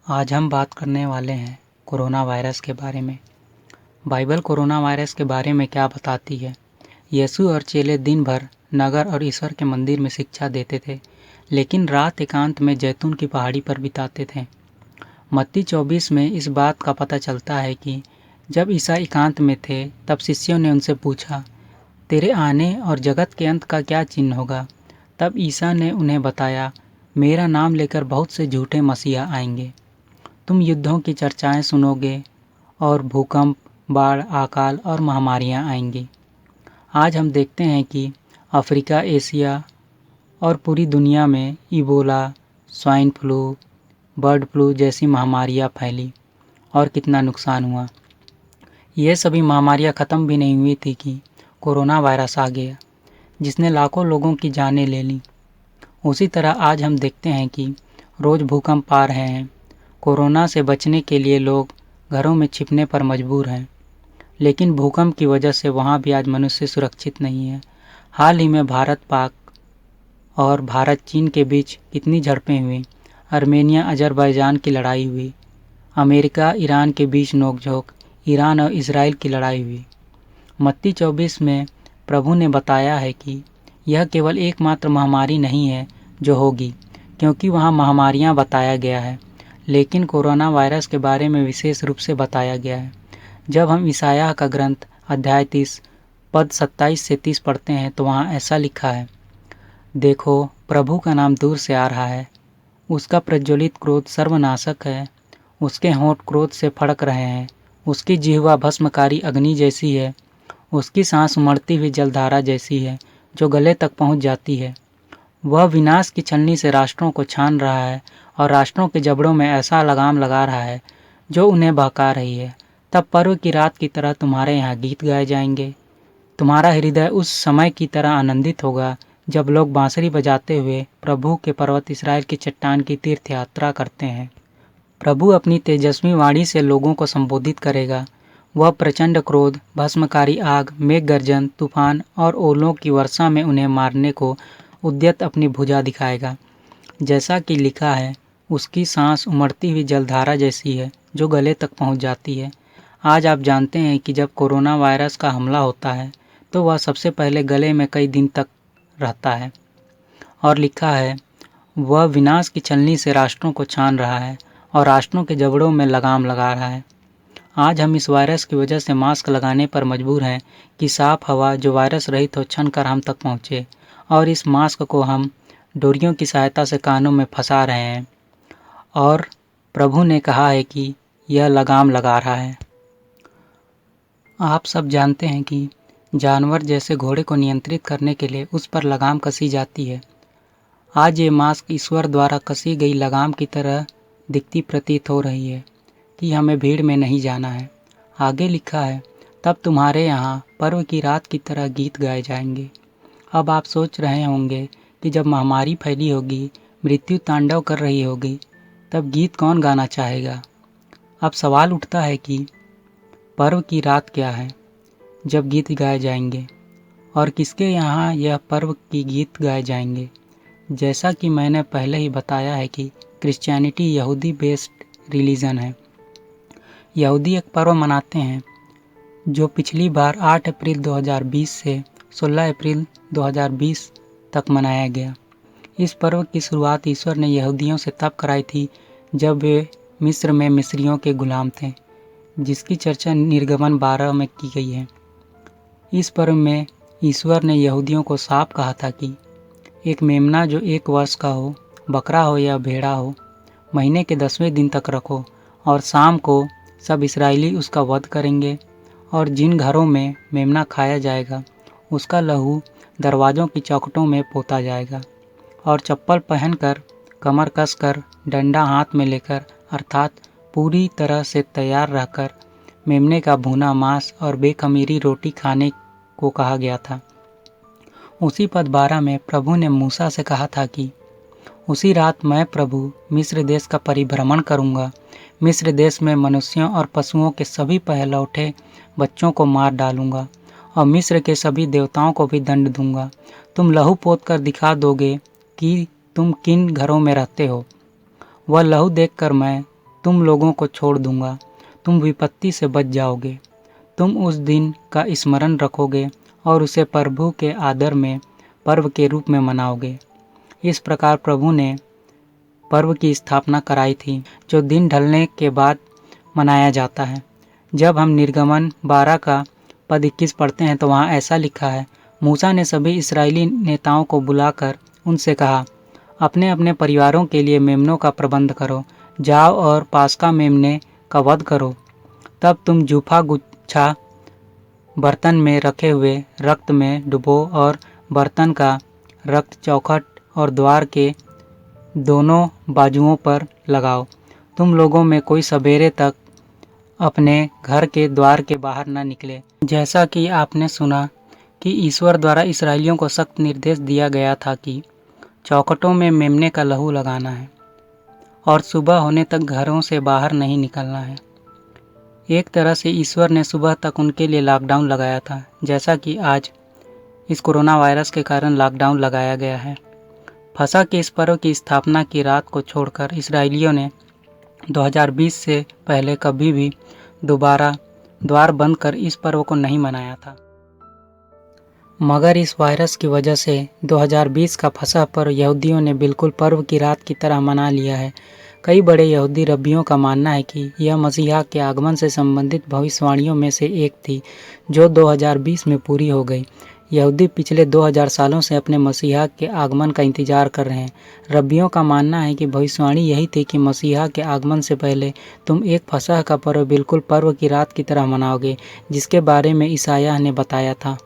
आज हम बात करने वाले हैं कोरोना वायरस के बारे में। बाइबल कोरोना वायरस के बारे में क्या बताती है? यीशु और चेले दिन भर नगर और ईश्वर के मंदिर में शिक्षा देते थे, लेकिन रात एकांत में जैतून की पहाड़ी पर बिताते थे। मत्ती 24 में इस बात का पता चलता है कि जब ईसा एकांत में थे, तब शिष्यों ने उनसे पूछा, तेरे आने और जगत के अंत का क्या चिन्ह होगा? तब ईसा ने उन्हें बताया, मेरा नाम लेकर बहुत से झूठे मसीहा आएंगे। तुम युद्धों की चर्चाएं सुनोगे और भूकंप, बाढ़, अकाल और महामारियां आएंगी। आज हम देखते हैं कि अफ्रीका, एशिया और पूरी दुनिया में Ebola, swine flu, bird flu जैसी महामारियां फैली और कितना नुकसान हुआ। ये सभी महामारियां ख़त्म भी नहीं हुई थी कि कोरोना वायरस आ गया, जिसने लाखों लोगों की जानें ले ली। उसी तरह आज हम देखते हैं कि रोज़ भूकंप आ रहे हैं। कोरोना से बचने के लिए लोग घरों में छिपने पर मजबूर हैं, लेकिन भूकंप की वजह से वहाँ भी आज मनुष्य सुरक्षित नहीं है। हाल ही में भारत पाक और भारत चीन के बीच कितनी झड़पें हुई। आर्मेनिया अजरबैजान की लड़ाई हुई। अमेरिका ईरान के बीच नोकझोंक, ईरान और इसराइल की लड़ाई हुई। मत्ती 24 में प्रभु ने बताया है कि यह केवल एकमात्र महामारी नहीं है जो होगी, क्योंकि वहाँ महामारियाँ बताया गया है, लेकिन कोरोना वायरस के बारे में विशेष रूप से बताया गया है। जब हम ईसाया का ग्रंथ अध्याय 30 पद 27 से 30 पढ़ते हैं तो वहाँ ऐसा लिखा है, देखो प्रभु का नाम दूर से आ रहा है, उसका प्रज्वलित क्रोध सर्वनाशक है, उसके होंठ क्रोध से फड़क रहे हैं, उसकी जिह्वा भस्मकारी अग्नि जैसी है, उसकी सांस उमड़ती हुई जलधारा जैसी है जो गले तक पहुँच जाती है। वह विनाश की छलनी से राष्ट्रों को छान रहा है और राष्ट्रों के जबड़ों में ऐसा लगाम लगा रहा है जो उन्हें बहका रही है। तब पर्व की रात की तरह तुम्हारे यहाँ गीत गाए जाएंगे। तुम्हारा हृदय उस समय की तरह आनंदित होगा जब लोग बांसुरी बजाते हुए प्रभु के पर्वत इस्राएल की चट्टान की तीर्थ यात्रा करते हैं। प्रभु अपनी तेजस्वी वाणी से लोगों को संबोधित करेगा। वह प्रचंड क्रोध, भस्मकारी आग, मेघ गर्जन, तूफान और ओलों की वर्षा में उन्हें मारने को उद्यत अपनी भुजा दिखाएगा। जैसा कि लिखा है, उसकी सांस उमड़ती हुई जलधारा जैसी है जो गले तक पहुंच जाती है। आज आप जानते हैं कि जब कोरोना वायरस का हमला होता है तो वह सबसे पहले गले में कई दिन तक रहता है। और लिखा है, वह विनाश की छलनी से राष्ट्रों को छान रहा है और राष्ट्रों के जबड़ों में लगाम लगा रहा है। आज हम इस वायरस की वजह से मास्क लगाने पर मजबूर हैं कि साफ हवा जो वायरस रहित हो छन कर हम तक पहुँचे, और इस मास्क को हम डोरियों की सहायता से कानों में फंसा रहे हैं और प्रभु ने कहा है कि यह लगाम लगा रहा है। आप सब जानते हैं कि जानवर जैसे घोड़े को नियंत्रित करने के लिए उस पर लगाम कसी जाती है। आज ये मास्क ईश्वर द्वारा कसी गई लगाम की तरह दिखती प्रतीत हो रही है कि हमें भीड़ में नहीं जाना है। आगे लिखा है, तब तुम्हारे यहाँ पर्व की रात की तरह गीत गाए जाएंगे। अब आप सोच रहे होंगे कि जब महामारी फैली होगी, मृत्यु तांडव कर रही होगी, तब गीत कौन गाना चाहेगा। अब सवाल उठता है कि पर्व की रात क्या है जब गीत गाए जाएंगे, और किसके यहाँ यह पर्व की गीत गाए जाएंगे। जैसा कि मैंने पहले ही बताया है कि क्रिश्चियनिटी यहूदी बेस्ड रिलीजन है। यहूदी एक पर्व मनाते हैं जो पिछली बार 8 अप्रैल 2020 से 16 अप्रैल 2020 तक मनाया गया। इस पर्व की शुरुआत ईश्वर ने यहूदियों से तब कराई थी जब वे मिस्र में मिस्रियों के गुलाम थे, जिसकी चर्चा निर्गमन 12 में की गई है। इस पर्व में ईश्वर ने यहूदियों को साफ कहा था कि एक मेमना जो 1 वर्ष का हो, बकरा हो या भेड़ा हो, महीने के 10वें दिन तक रखो, और शाम को सब इस्राएली उसका वध करेंगे, और जिन घरों में मेमना खाया जाएगा उसका लहू दरवाज़ों की चौखटों में पोता जाएगा, और चप्पल पहनकर, कमर कसकर, डंडा हाथ में लेकर, अर्थात पूरी तरह से तैयार रहकर मेमने का भुना मांस और बेखमीरी रोटी खाने को कहा गया था। उसी पद 12 में प्रभु ने मूसा से कहा था कि उसी रात मैं प्रभु मिस्र देश का परिभ्रमण करूंगा। मिस्र देश में मनुष्यों और पशुओं के सभी पहलौठे बच्चों को मार डालूंगा और मिस्र के सभी देवताओं को भी दंड दूंगा। तुम लहू पोत कर दिखा दोगे कि तुम किन घरों में रहते हो। वह लहू देखकर मैं तुम लोगों को छोड़ दूंगा, तुम विपत्ति से बच जाओगे। तुम उस दिन का स्मरण रखोगे और उसे प्रभु के आदर में पर्व के रूप में मनाओगे। इस प्रकार प्रभु ने पर्व की स्थापना कराई थी, जो दिन ढलने के बाद मनाया जाता है। जब हम निर्गमन 12 का पद 21 पढ़ते हैं तो वहाँ ऐसा लिखा है, मूसा ने सभी इस्राएली नेताओं को बुलाकर उनसे कहा, अपने अपने परिवारों के लिए मेमनों का प्रबंध करो, जाओ और पास्का मेमने का वध करो। तब तुम जूफा गुच्छा बर्तन में रखे हुए रक्त में डुबो और बर्तन का रक्त चौखट और द्वार के दोनों बाजुओं पर लगाओ। तुम लोगों में कोई सवेरे तक अपने घर के द्वार के बाहर न निकले। जैसा कि आपने सुना कि ईश्वर द्वारा इस्राएलियों को सख्त निर्देश दिया गया था कि चौखटों में मेमने का लहू लगाना है और सुबह होने तक घरों से बाहर नहीं निकलना है। एक तरह से ईश्वर ने सुबह तक उनके लिए लॉकडाउन लगाया था, जैसा कि आज इस कोरोना वायरस के कारण लॉकडाउन लगाया गया है। फसह के इस पर्व की स्थापना की रात को छोड़कर इस्राएलियों ने 2020 से पहले कभी भी दोबारा द्वार बंद कर इस पर्व को नहीं मनाया था। मगर इस वायरस की वजह से 2020 का फसह पर्व यहूदियों ने बिल्कुल पर्व की रात की तरह मना लिया है। कई बड़े यहूदी रब्बियों का मानना है कि यह मसीहा के आगमन से संबंधित भविष्यवाणियों में से एक थी, जो 2020 में पूरी हो गई। यहूदी पिछले 2000 सालों से अपने मसीहा के आगमन का इंतजार कर रहे हैं। रब्बियों का मानना है कि भविष्यवाणी यही थी कि मसीहा के आगमन से पहले तुम एक फसह का पर्व बिल्कुल पर्व की रात की तरह मनाओगे, जिसके बारे में ईसायाह ने बताया था।